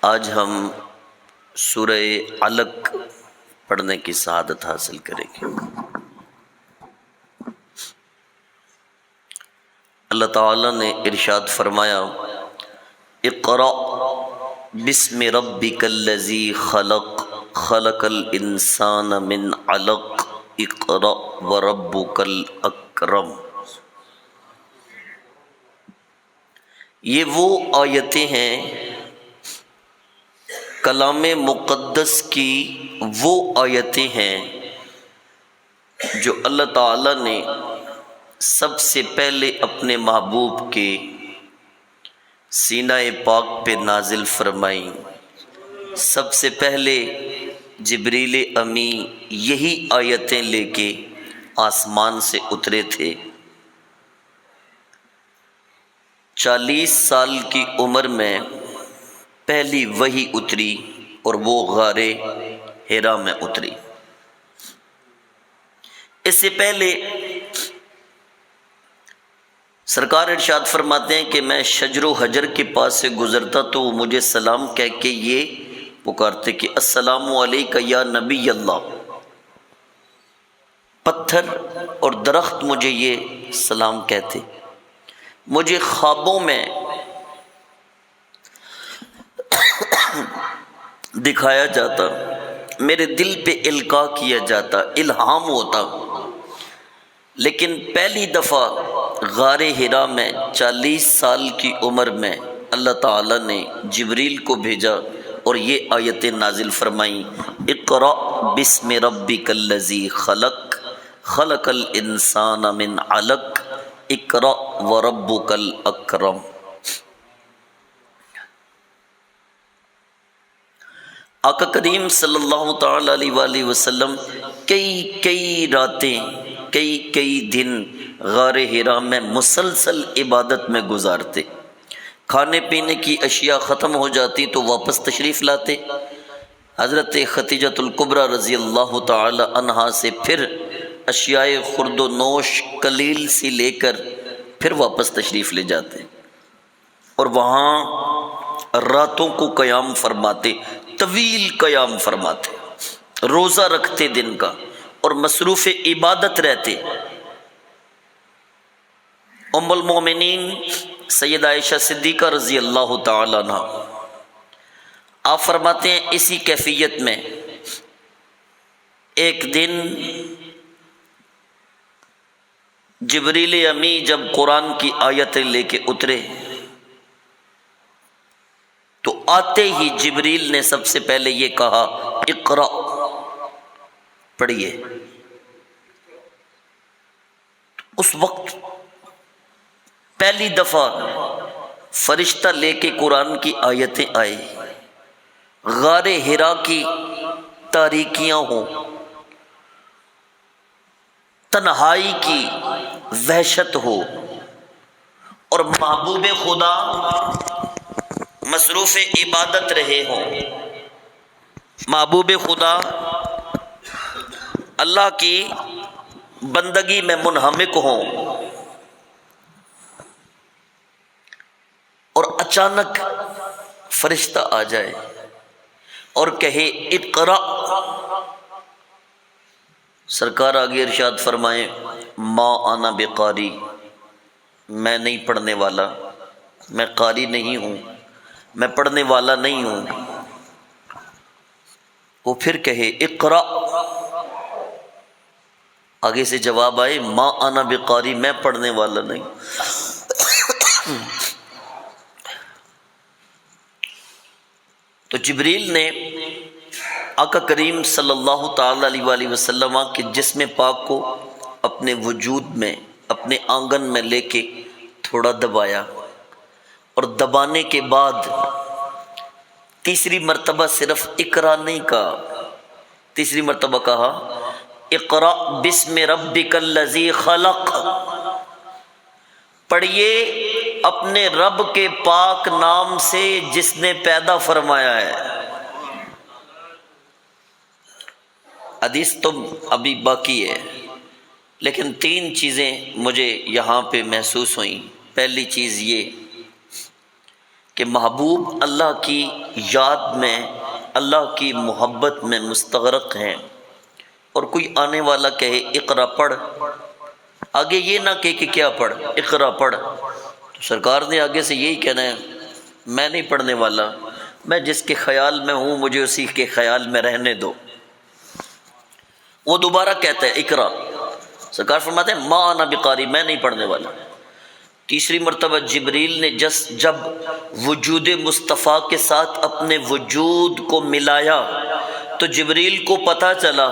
آج ہم سورہ علق پڑھنے کی سعادت حاصل کریں گے۔ اللہ تعالیٰ نے ارشاد فرمایا، اقرأ بسم ربک الذی خلق خلق الانسان من علق اقرأ وربک الاکرم۔ یہ وہ آیتیں ہیں، کلام مقدس کی وہ آیتیں ہیں جو اللہ تعالیٰ نے سب سے پہلے اپنے محبوب کے سینہ پاک پہ نازل فرمائیں۔ سب سے پہلے جبریل امی یہی آیتیں لے کے آسمان سے اترے تھے۔ 40 سال کی عمر میں پہلی وحی اتری اور وہ غار حرا میں اتری۔ اس سے پہلے سرکار ارشاد فرماتے ہیں کہ میں شجر و حجر کے پاس سے گزرتا تو وہ مجھے سلام کہہ کے یہ پکارتے کہ السلام علیکہ یا نبی اللہ۔ پتھر اور درخت مجھے یہ سلام کہتے۔ مجھے خوابوں میں دکھایا جاتا، میرے دل پہ القاء کیا جاتا، الہام ہوتا۔ لیکن پہلی دفعہ غار حرا میں 40 سال کی عمر میں اللہ تعالیٰ نے جبریل کو بھیجا اور یہ آیتیں نازل فرمائیں، اقرأ بسم ربک الذی خلق خلق الانسان من علق اقرأ وربک الاکرم۔ آقا کریم صلی اللہ تعالی علیہ وآلہ وسلم کئی راتیں کئی دن غار حرا میں مسلسل عبادت میں گزارتے۔ کھانے پینے کی اشیاء ختم ہو جاتی تو واپس تشریف لاتے، حضرت خدیجۃ الکبریٰ رضی اللہ تعالی عنہا سے پھر اشیاء خورد و نوش قلیل سی لے کر پھر واپس تشریف لے جاتے اور وہاں راتوں کو قیام فرماتے، طویل قیام فرماتے، روزہ رکھتے دن کا اور مصروف عبادت رہتے۔ ام المومنین سیدہ عائشہ صدیقہ رضی اللہ تعالی عنہ آپ فرماتے ہیں اسی کیفیت میں ایک دن جبریل امی جب قرآن کی آیتیں لے کے اترے تو آتے ہی جبریل نے سب سے پہلے یہ کہا، اقرأ، پڑھیے۔ اس وقت پہلی دفعہ فرشتہ لے کے قرآن کی آیتیں آئی، غار حرا کی تاریکیاں ہوں، تنہائی کی وحشت ہو اور محبوب خدا مصروف عبادت رہے ہوں، محبوب خدا اللہ کی بندگی میں منہمک ہوں، اور اچانک فرشتہ آ جائے اور کہے اقرأ۔ سرکار آگے ارشاد فرمائے، ما انا بقاری، میں نہیں پڑھنے والا، میں قاری نہیں ہوں، میں پڑھنے والا نہیں ہوں۔ وہ پھر کہے اقرأ، آگے سے جواب آئے ما انا بقاری، میں پڑھنے والا نہیں۔ تو جبریل نے آقا کریم صلی اللہ تعالی علیہ وآلہ وسلم کے جسم پاک کو اپنے وجود میں اپنے آنگن میں لے کے تھوڑا دبایا اور دبانے کے بعد تیسری مرتبہ صرف اقرا نہیں کہا، تیسری مرتبہ کہا اقرأ بسم ربک الذی خلق، پڑھیے اپنے رب کے پاک نام سے جس نے پیدا فرمایا ہے۔ حدیث تو ابھی باقی ہے، لیکن 3 چیزیں مجھے یہاں پہ محسوس ہوئیں۔ پہلی چیز یہ کہ محبوب اللہ کی یاد میں، اللہ کی محبت میں مستغرق ہیں، اور کوئی آنے والا کہے اقرا پڑھ، آگے یہ نہ کہے کہ کیا پڑھ، اقرا پڑھ، تو سرکار نے آگے سے یہی کہنا ہے میں نہیں پڑھنے والا، میں جس کے خیال میں ہوں مجھے اسی کے خیال میں رہنے دو۔ وہ دوبارہ کہتا ہے اقرا، سرکار فرماتے ہیں ما انا بقاری، میں نہیں پڑھنے والا۔ تیسری مرتبہ جبریل نے جب وجود مصطفیٰ کے ساتھ اپنے وجود کو ملایا تو جبریل کو پتہ چلا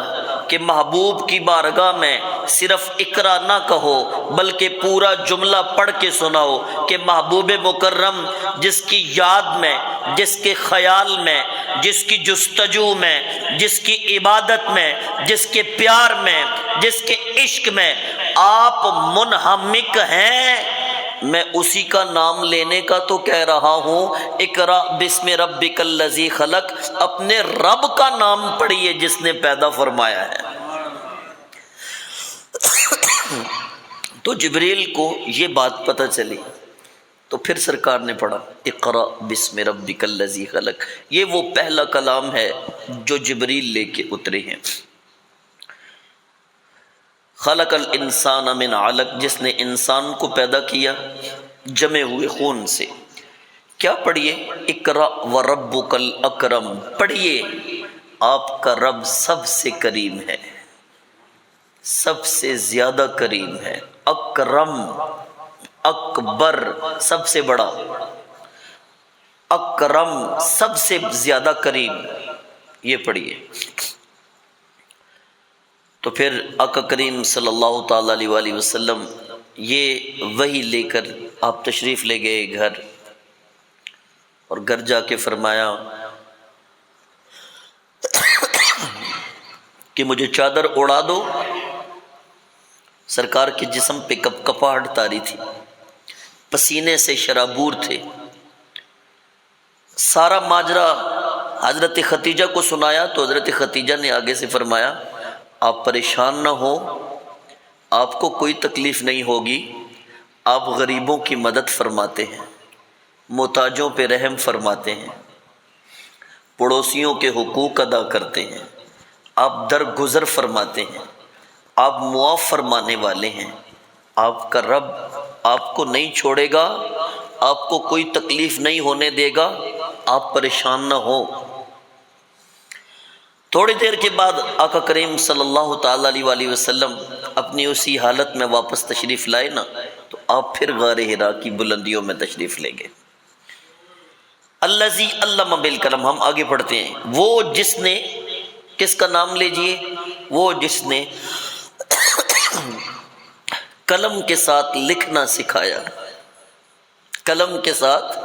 کہ محبوب کی بارگاہ میں صرف اقرا نہ کہو بلکہ پورا جملہ پڑھ کے سناؤ کہ محبوب مکرم جس کی یاد میں، جس کے خیال میں، جس کی جستجو میں، جس کی عبادت میں، جس کے پیار میں، جس کے عشق میں آپ منہمک ہیں، میں اسی کا نام لینے کا تو کہہ رہا ہوں۔ اقرا بسم ربک الذی خلق، اپنے رب کا نام پڑھیے جس نے پیدا فرمایا ہے۔ تو جبریل کو یہ بات پتہ چلی تو پھر سرکار نے پڑھا اقرا بسم ربک الذی خلق۔ یہ وہ پہلا کلام ہے جو جبریل لے کے اترے ہیں۔ خلق الانسان من علق، جس نے انسان کو پیدا کیا جمے ہوئے خون سے۔ کیا پڑھیے؟ اقرا وربک الاکرم، پڑھیے آپ کا رب سب سے کریم ہے، سب سے زیادہ کریم ہے، اکرم، اکبر سب سے بڑا، اکرم سب سے زیادہ کریم، یہ پڑھیے۔ تو پھر آقا کریم صلی اللہ تعالی علیہ وآلہ وسلم یہ وحی لے کر آپ تشریف لے گئے گھر، اور گھر جا کے فرمایا کہ مجھے چادر اڑا دو۔ سرکار کے جسم پہ کپ کپاہٹ طاری تھی، پسینے سے شرابور تھے۔ سارا ماجرا حضرت ختیجہ کو سنایا تو حضرت ختیجہ نے آگے سے فرمایا آپ پریشان نہ ہو، آپ کو کوئی تکلیف نہیں ہوگی، آپ غریبوں کی مدد فرماتے ہیں، محتاجوں پہ رحم فرماتے ہیں، پڑوسیوں کے حقوق ادا کرتے ہیں، آپ درگزر فرماتے ہیں، آپ معاف فرمانے والے ہیں، آپ کا رب آپ کو نہیں چھوڑے گا، آپ کو کوئی تکلیف نہیں ہونے دے گا، آپ پریشان نہ ہو۔ تھوڑی دیر کے بعد آقا کریم صلی اللہ تعالی علیہ وآلہ وسلم اپنی اسی حالت میں واپس تشریف لائے نا، تو آپ پھر غار حرا کی بلندیوں میں تشریف لے گئے۔ الذی علم بالقلم، ہم آگے پڑھتے ہیں، وہ جس نے، کس کا نام لیجئے؟ وہ جس نے قلم کے ساتھ لکھنا سکھایا، قلم کے ساتھ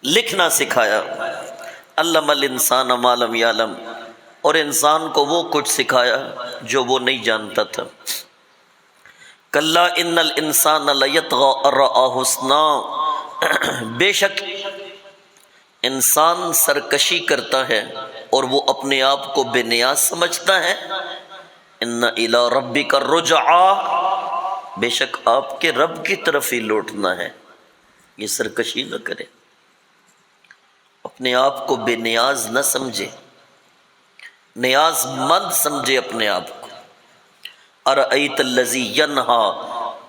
لکھنا سکھایا۔ علم الانسان ما لم یعلم، اور انسان کو وہ کچھ سکھایا جو وہ نہیں جانتا تھا۔ کلا ان الانسان لیطغی ان رآہ استغنی، بے شک انسان سرکشی کرتا ہے اور وہ اپنے آپ کو بے نیاز سمجھتا ہے۔ ان الی ربک الرجعی، بے شک آپ کے رب کی طرف ہی لوٹنا ہے، یہ سرکشی نہ کرے، اپنے آپ کو بے نیاز نہ سمجھے، نیاز مند سمجھے اپنے آپ کو۔ ارأیت الذی ینہا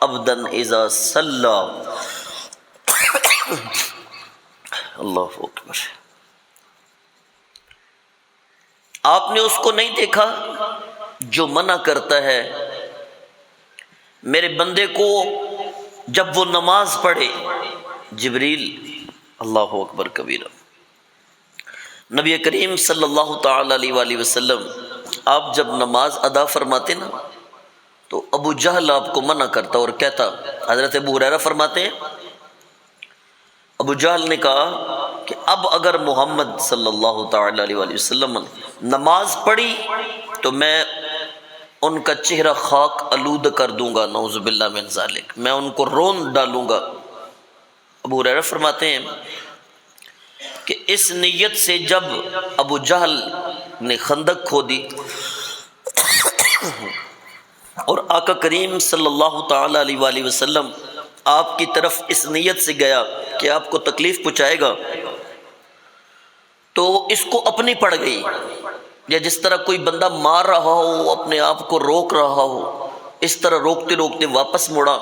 عبدا اذا صلی، اللہ اکبر، آپ نے اس کو نہیں دیکھا جو منع کرتا ہے میرے بندے کو جب وہ نماز پڑھے؟ جبریل، اللہ اکبر کبیرہ۔ نبی کریم صلی اللہ تعالی علیہ وآلہ وسلم آپ جب نماز ادا فرماتے نا تو ابو جہل آپ کو منع کرتا اور کہتا، حضرت ابو ہریرہ فرماتے ہیں ابو جہل نے کہا کہ اب اگر محمد صلی اللہ تعالی علیہ وآلہ وسلم نماز پڑھی تو میں ان کا چہرہ خاک آلود کر دوں گا، نعوذ باللہ من ذالک، میں ان کو رون ڈالوں گا۔ ابو ہریرہ فرماتے ہیں کہ اس نیت سے جب ابو جہل نے خندق کھودی اور آقا کریم صلی اللہ تعالی علیہ وآلہ وسلم آپ کی طرف اس نیت سے گیا کہ آپ کو تکلیف پہنچائے گا تو اس کو اپنی پڑ گئی، یا جس طرح کوئی بندہ مار رہا ہو اپنے آپ کو روک رہا ہو، اس طرح روکتے روکتے واپس مڑا۔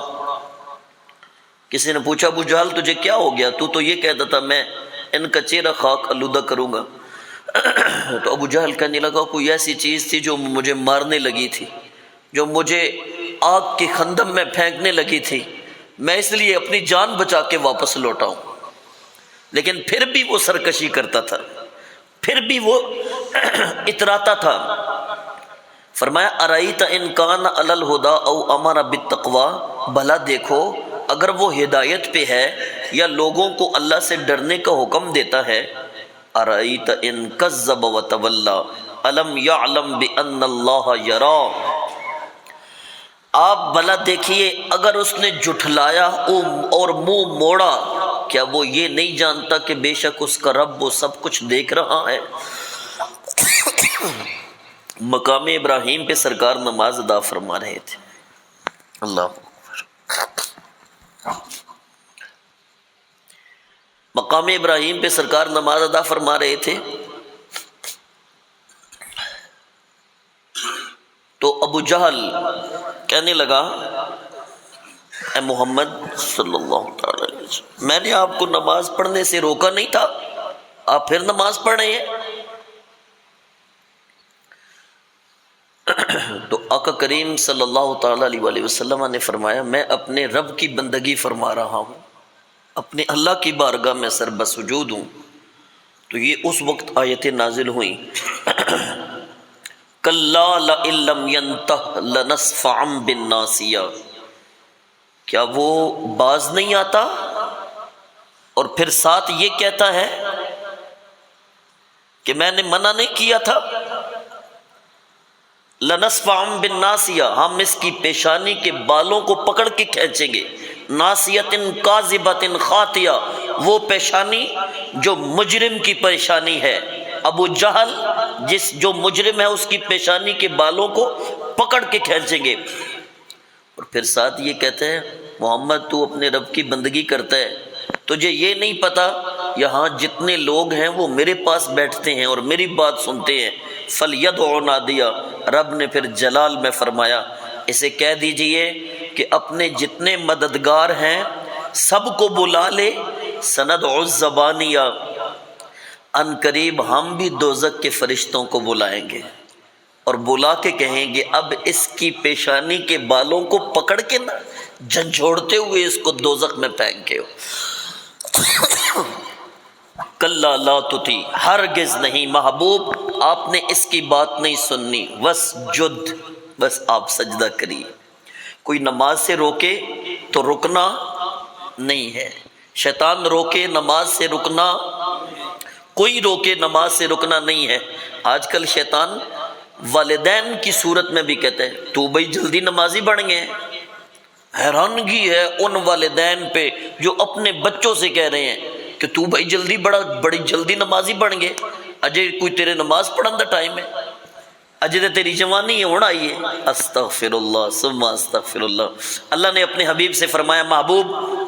کسی نے پوچھا ابو جہل تجھے کیا ہو گیا؟ تو یہ کہتا تھا میں ان کا چہرہ خاک آلودہ کروں گا۔ تو ابو جہل کہنے لگا کوئی ایسی چیز تھی جو مجھے مارنے لگی تھی، جو مجھے آگ کے خندق میں پھینکنے لگی تھی، میں اس لیے اپنی جان بچا کے واپس لوٹا ہوں۔ لیکن پھر بھی وہ سرکشی کرتا تھا، پھر بھی وہ اتراتا تھا۔ فرمایا ارائیت ان کان علی الہدی او امر بالتقوی، بھلا دیکھو اگر وہ ہدایت پہ ہے یا لوگوں کو اللہ سے ڈرنے کا حکم دیتا ہے۔ ارائیت ان کذب وتولی الم یعلم بان اللہ یرا، آپ بھلا دیکھیے اگر اس نے جھٹلایا اور منہ موڑا، کیا وہ یہ نہیں جانتا کہ بے شک اس کا رب وہ سب کچھ دیکھ رہا ہے؟ مقام ابراہیم پہ سرکار نماز ادا فرما رہے تھے، اللہ اکبر۔ مقام ابراہیم پہ سرکار نماز ادا فرما رہے تھے تو ابو جہل کہنے لگا اے محمد صلی اللہ تعالی علیہ وسلم، میں نے آپ کو نماز پڑھنے سے روکا نہیں تھا، آپ پھر نماز پڑھ رہے ہیں؟ تو آقا کریم صلی اللہ تعالی علیہ وسلم نے فرمایا میں اپنے رب کی بندگی فرما رہا ہوں، اپنے اللہ کی بارگاہ میں سر بسجود ہوں۔ تو یہ اس وقت آیتیں نازل ہوئیں کَلَّا لَئِن لَّمْ يَنْتَهْ لَنَسْفَعًا بِالنَّاصِیَةِ، کیا وہ باز نہیں آتا؟ اور پھر ساتھ یہ کہتا ہے کہ میں نے منع نہیں کیا تھا۔ لَنَسْفَعًا بِالنَّاصِیَةِ، ہم اس کی پیشانی کے بالوں کو پکڑ کے کھینچیں گے۔ ناصیۃ کاذبۃ خاطیہ، وہ پیشانی جو مجرم کی پیشانی ہے۔ ابو جہل جو مجرم ہے اس کی پیشانی کے بالوں کو پکڑ کے کھینچیں گے۔ اور پھر ساتھ یہ کہتے ہیں محمد تو اپنے رب کی بندگی کرتا ہے، تجھے یہ نہیں پتا یہاں جتنے لوگ ہیں وہ میرے پاس بیٹھتے ہیں اور میری بات سنتے ہیں۔ فَلْيَدْعُ نَادِيَهُ، رب نے پھر جلال میں فرمایا اسے کہہ دیجئے کہ اپنے جتنے مددگار ہیں سب کو بلا لے۔ سَنَدْعُ الزَّبَانِيَةَ، ان قریب ہم بھی دوزخ کے فرشتوں کو بلائیں گے اور بلا کے کہیں گے اب اس کی پیشانی کے بالوں کو پکڑ کے نہ جھنجھوڑتے ہوئے اس کو دوزخ میں پھینک کے کلا لا تطیع، ہرگز نہیں محبوب آپ نے اس کی بات نہیں سننی۔ وسجد، بس آپ سجدہ کریے۔ کوئی نماز سے روکے تو رکنا نہیں ہے، شیطان روکے نماز سے رکنا، کوئی روکے نماز سے رکنا نہیں ہے۔ آج کل شیطان والدین کی صورت میں بھی کہتا ہے تو بھائی جلدی نمازی بن گئے ہیں۔ حیرانگی ہے ان والدین پہ جو اپنے بچوں سے کہہ رہے ہیں کہ تو بھائی بڑی جلدی نمازی بن گئے، اجے کوئی تیرے نماز پڑھن دا ٹائم ہے، اجے تے تیری جوانی ہونا آئی ہے۔ استغفر اللہ ثم استغفر اللہ۔ اللہ نے اپنے حبیب سے فرمایا محبوب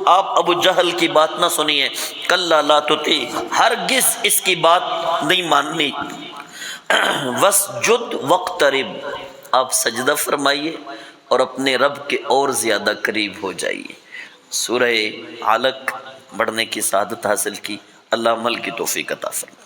آپ ابو جہل کی بات نہ سنیے، کلا لا تطیع، ہرگز اس کی بات نہیں ماننی۔ وسجد واقترب، آپ سجدہ فرمائیے اور اپنے رب کے اور زیادہ قریب ہو جائیے۔ سورہ علق پڑھنے کی سعادت حاصل کی، اللہ عمل کی توفیق عطا فرمائے۔